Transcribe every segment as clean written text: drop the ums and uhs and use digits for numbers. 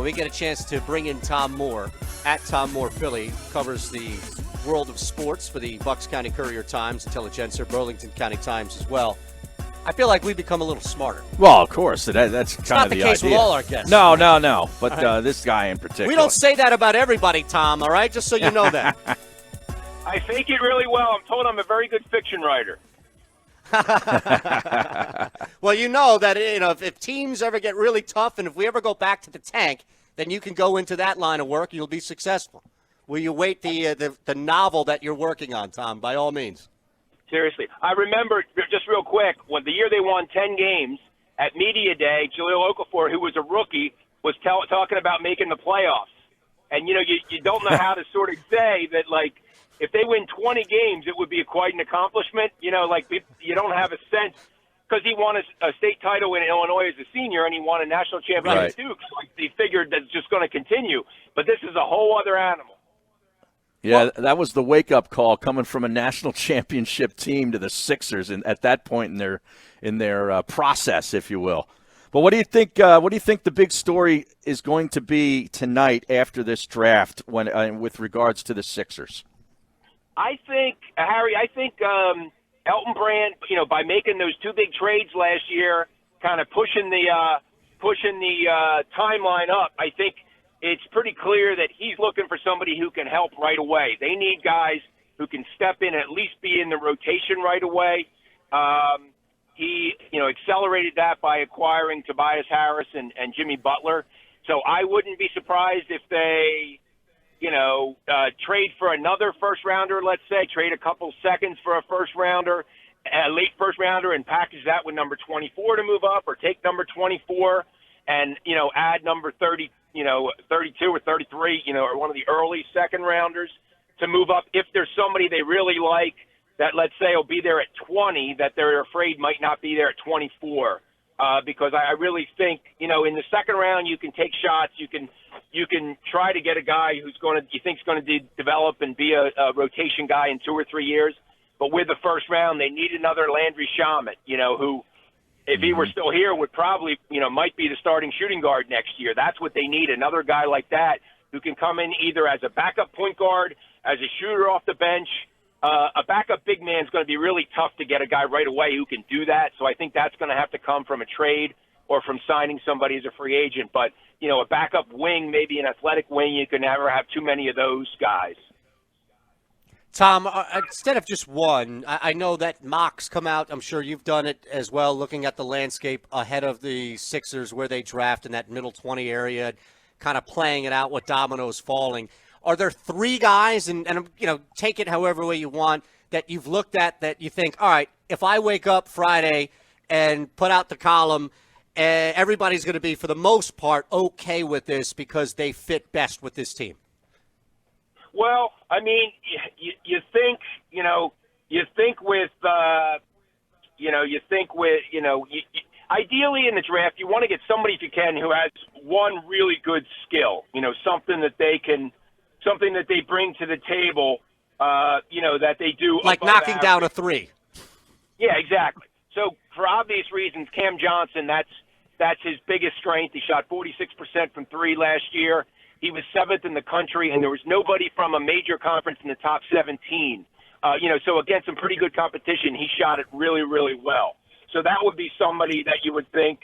we get a chance to bring in Tom Moore at Tom Moore Philly, covers the world of sports for the Bucks County Courier Times, Intelligencer, Burlington County Times as well. I feel like we become a little smarter. Well, of course. That's kind of the idea. It's not the case with all our guests. No. But this guy in particular. We don't say that about everybody, Tom, all right? Just so you know that. I fake it really well. I'm told I'm a very good fiction writer. Well, you know that if teams ever get really tough and if we ever go back to the tank, then you can go into that line of work and you'll be successful. Will you wait the novel that you're working on, Tom, by all means? Seriously. I remember, just real quick, when the year they won 10 games at Media Day, Jaleel Okafor, who was a rookie, was talking about making the playoffs. And, you don't know how to sort of say that, like, if they win 20 games, it would be quite an accomplishment. You don't have a sense, because he won a state title in Illinois as a senior, and he won a national championship Right. too. So he figured that's just going to continue. But this is a whole other animal. Yeah, that was the wake-up call coming from a national championship team to the Sixers, and at that point in their process, if you will. But what do you think? What do you think the big story is going to be tonight after this draft, with regards to the Sixers? I think, Harry, Elton Brand, by making those two big trades last year, kind of pushing the timeline up, I think it's pretty clear that he's looking for somebody who can help right away. They need guys who can step in and at least be in the rotation right away. He, accelerated that by acquiring Tobias Harris and Jimmy Butler. So I wouldn't be surprised if they trade for another first-rounder, let's say, trade a couple seconds for a first-rounder, a late first-rounder, and package that with number 24 to move up, or take number 24 and, add number 30, 32 or 33, or one of the early second-rounders to move up if there's somebody they really like that, let's say, will be there at 20 that they're afraid might not be there at 24. Because I really think, in the second round you can take shots. You can try to get a guy you think's going to develop and be a rotation guy in 2 or 3 years. But with the first round, they need another Landry Shamet, who, if he were still here, would probably, might be the starting shooting guard next year. That's what they need, another guy like that who can come in either as a backup point guard, as a shooter off the bench. A backup big man is going to be really tough to get a guy right away who can do that. So I think that's going to have to come from a trade or from signing somebody as a free agent. But, a backup wing, maybe an athletic wing, you can never have too many of those guys. Tom, instead of just one, I know that mocks come out. I'm sure you've done it as well, looking at the landscape ahead of the Sixers where they draft in that middle 20 area, kind of playing it out with dominoes falling. Are there 3 guys, and take it however way you want, that you've looked at that you think, all right, if I wake up Friday and put out the column, everybody's going to be, for the most part, okay with this because they fit best with this team? Well, I mean, you think with ideally in the draft, you want to get somebody, if you can, who has one really good skill, something that they bring to the table, that they do. Like knocking average. down a 3. Yeah, exactly. So for obvious reasons, Cam Johnson, that's his biggest strength. He shot 46% from 3 last year. He was 7th in the country, and there was nobody from a major conference in the top 17. So against some pretty good competition, he shot it really, really well. So that would be somebody that you would think,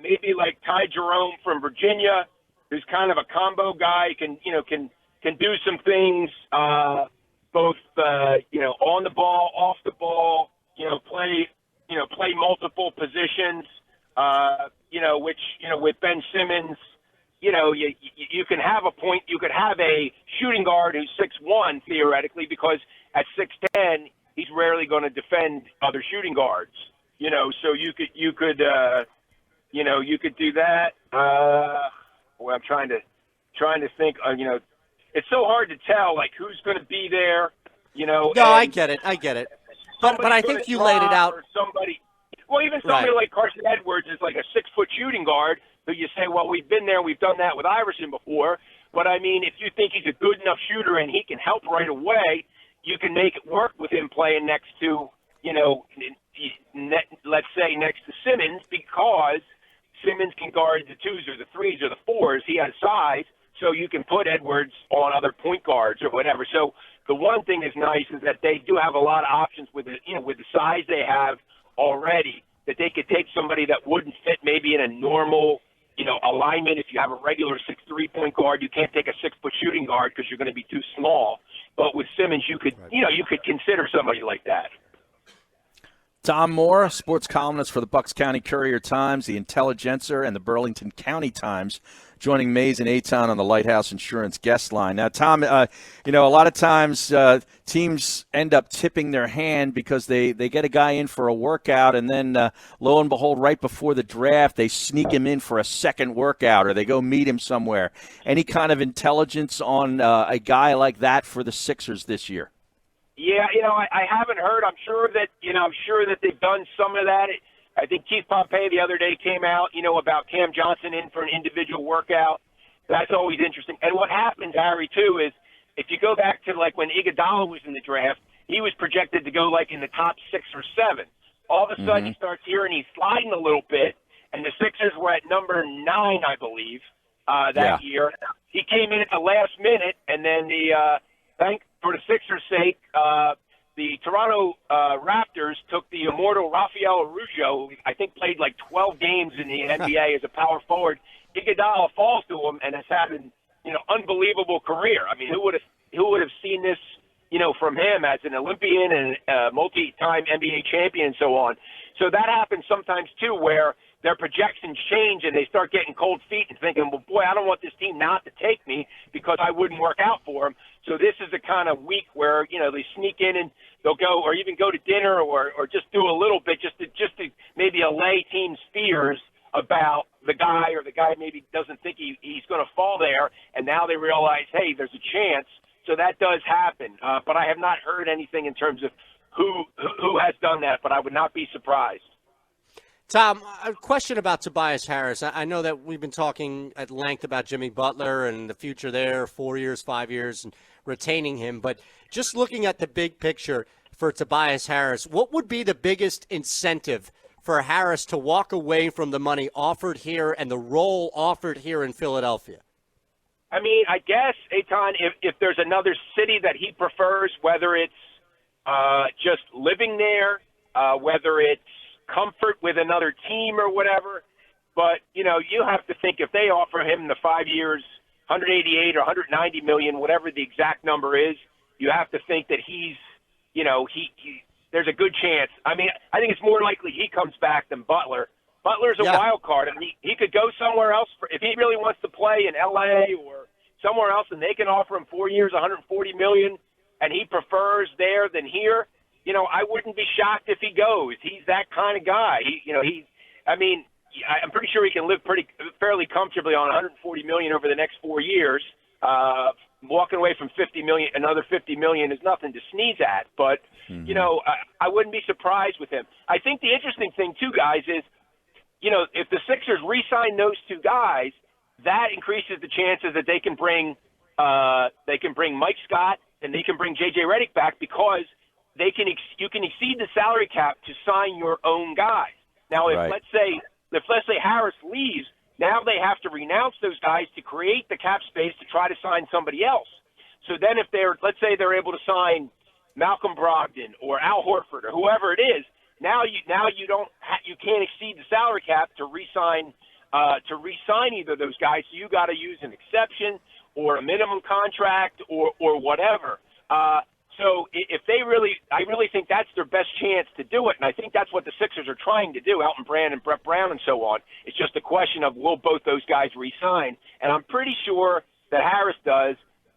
maybe like Ty Jerome from Virginia, who's kind of a combo guy, can do some things, both on the ball, off the ball, play multiple positions, which with Ben Simmons, you can have you could have a shooting guard who's 6'1" theoretically, because at 6'10" he's rarely going to defend other shooting guards. So you could do that. Well, I'm trying to think. It's so hard to tell, like, who's going to be there. No, I get it. But I think you laid it out. Even somebody like Carson Edwards is like a 6-foot shooting guard who you say, well, we've been there, we've done that with Iverson before. But, I mean, if you think he's a good enough shooter and he can help right away, you can make it work with him playing next to, let's say next to Simmons, because Simmons can guard the 2s or the 3s or the 4s. He has size, so you can put Edwards on other point guards or whatever. So the one thing that's nice is that they do have a lot of options with the, with the size they have already, that they could take somebody that wouldn't fit maybe in a normal, alignment. If you have a regular 6'3" point guard, you can't take a 6-foot shooting guard because you're going to be too small. But with Simmons, you could, you could consider somebody like that. Tom Moore, sports columnist for the Bucks County Courier Times, the Intelligencer, and the Burlington County Times, joining Mayes and Eytan on the Lighthouse Insurance guest line. Now, Tom, a lot of times teams end up tipping their hand because they get a guy in for a workout, and then lo and behold, right before the draft, they sneak him in for a second workout, or they go meet him somewhere. Any kind of intelligence on a guy like that for the Sixers this year? Yeah, I haven't heard. I'm sure that they've done some of that. I think Keith Pompey the other day came out, about Cam Johnson in for an individual workout. That's always interesting. And what happens, Harry, too, is if you go back to like when Iguodala was in the draft, he was projected to go like in the top 6 or 7. All of a sudden, he starts hearing he's sliding a little bit, and the Sixers were at number 9, I believe, that year. He came in at the last minute, and then for the Sixers' sake, the Toronto Raptors took the immortal Rafael Araujo, who I think played like 12 games in the NBA as a power forward. Iguodala falls to him and has had an unbelievable career. I mean, who would have seen this, from him as an Olympian and multi-time NBA champion and so on. So that happens sometimes too, where their projections change and they start getting cold feet and thinking, well, boy, I don't want this team not to take me because I wouldn't work out for them. So this is the kind of week where, they sneak in and they'll go or even go to dinner or just do a little bit just to maybe allay teams' fears about the guy, or the guy maybe doesn't think he's going to fall there, and now they realize, hey, there's a chance. So that does happen. But I have not heard anything in terms of who has done that, but I would not be surprised. Tom, a question about Tobias Harris. I know that we've been talking at length about Jimmy Butler and the future there, 4 years, 5 years, and retaining him. But just looking at the big picture for Tobias Harris, what would be the biggest incentive for Harris to walk away from the money offered here and the role offered here in Philadelphia? I mean, I guess, Eytan, if there's another city that he prefers, whether it's just living there, whether it's comfort with another team or whatever. But, you have to think if they offer him the 5 years, 188 or 190 million, whatever the exact number is, you have to think that he's, there's a good chance. I mean, I think it's more likely he comes back than Butler. Butler's a wild card. I mean, he could go somewhere else if he really wants to play in L.A. or somewhere else, and they can offer him 4 years, 140 million, and he prefers there than here. I wouldn't be shocked if he goes. He's that kind of guy. I'm pretty sure he can live fairly comfortably on 140 million over the next 4 years. Walking away from 50 million, another 50 million is nothing to sneeze at. But I wouldn't be surprised with him. I think the interesting thing too, guys, is if the Sixers re-sign those two guys, that increases the chances that they can bring Mike Scott and they can bring J.J. Redick back, because you can exceed the salary cap to sign your own guys. Now, if let's say Harris leaves, now they have to renounce those guys to create the cap space to try to sign somebody else. So then, if let's say they're able to sign Malcolm Brogdon or Al Horford or whoever it is, now you can't exceed the salary cap to re-sign either of those guys. So you got to use an exception or a minimum contract or whatever. So I really think that's their best chance to do it, and I think that's what the Sixers are trying to do, Elton Brand and Brett Brown and so on. It's just a question of will both those guys re-sign, and I'm pretty sure that Harris does.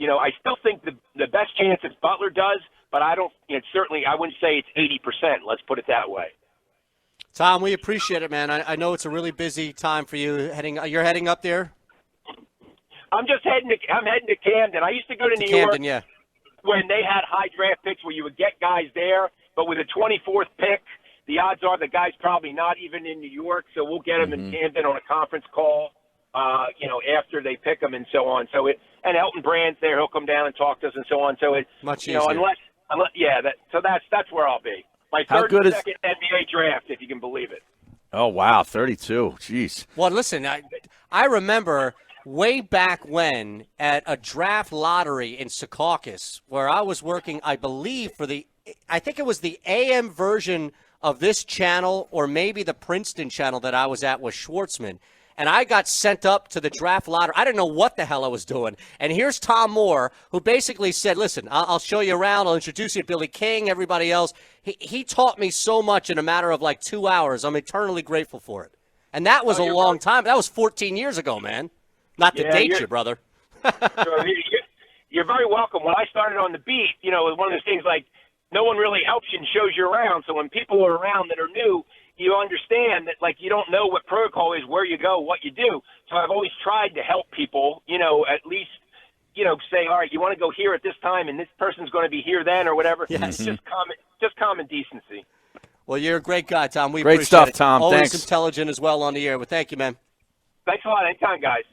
I still think the best chance is Butler does, but I don't. Certainly, I wouldn't say it's 80%. Let's put it that way. Tom, we appreciate it, man. I know it's a really busy time for you. You're heading up there. I'm heading to Camden. I used to go to New Camden, York. Yeah. When they had high draft picks where you would get guys there, but with a 24th pick, the odds are the guy's probably not even in New York, so we'll get him in Camden on a conference call, after they pick him and so on. So and Elton Brand's there, he'll come down and talk to us and so on. So it much easier. That's where I'll be. My third and second NBA draft, if you can believe it. Oh, wow, 32. Jeez. Well, listen, I remember way back when at a draft lottery in Secaucus where I was working, I believe, I think it was the AM version of this channel or maybe the Princeton channel that I was at with Schwartzman. And I got sent up to the draft lottery. I didn't know what the hell I was doing. And here's Tom Moore, who basically said, listen, I'll show you around. I'll introduce you to Billy King, everybody else. He taught me so much in a matter of like 2 hours. I'm eternally grateful for it. And that was a long time. That was 14 years ago, man. Not to date you, brother. You're very welcome. When I started on the beat, it was one of those things like no one really helps you and shows you around. So when people are around that are new, you understand that, like, you don't know what protocol is, where you go, what you do. So I've always tried to help people, at least, say, all right, you want to go here at this time, and this person's going to be here then or whatever. Yes. It's just common decency. Well, you're a great guy, Tom. We Great appreciate stuff, it. Tom. Always Thanks. intelligent as well on the air. But thank you, man. Thanks a lot. Anytime, guys.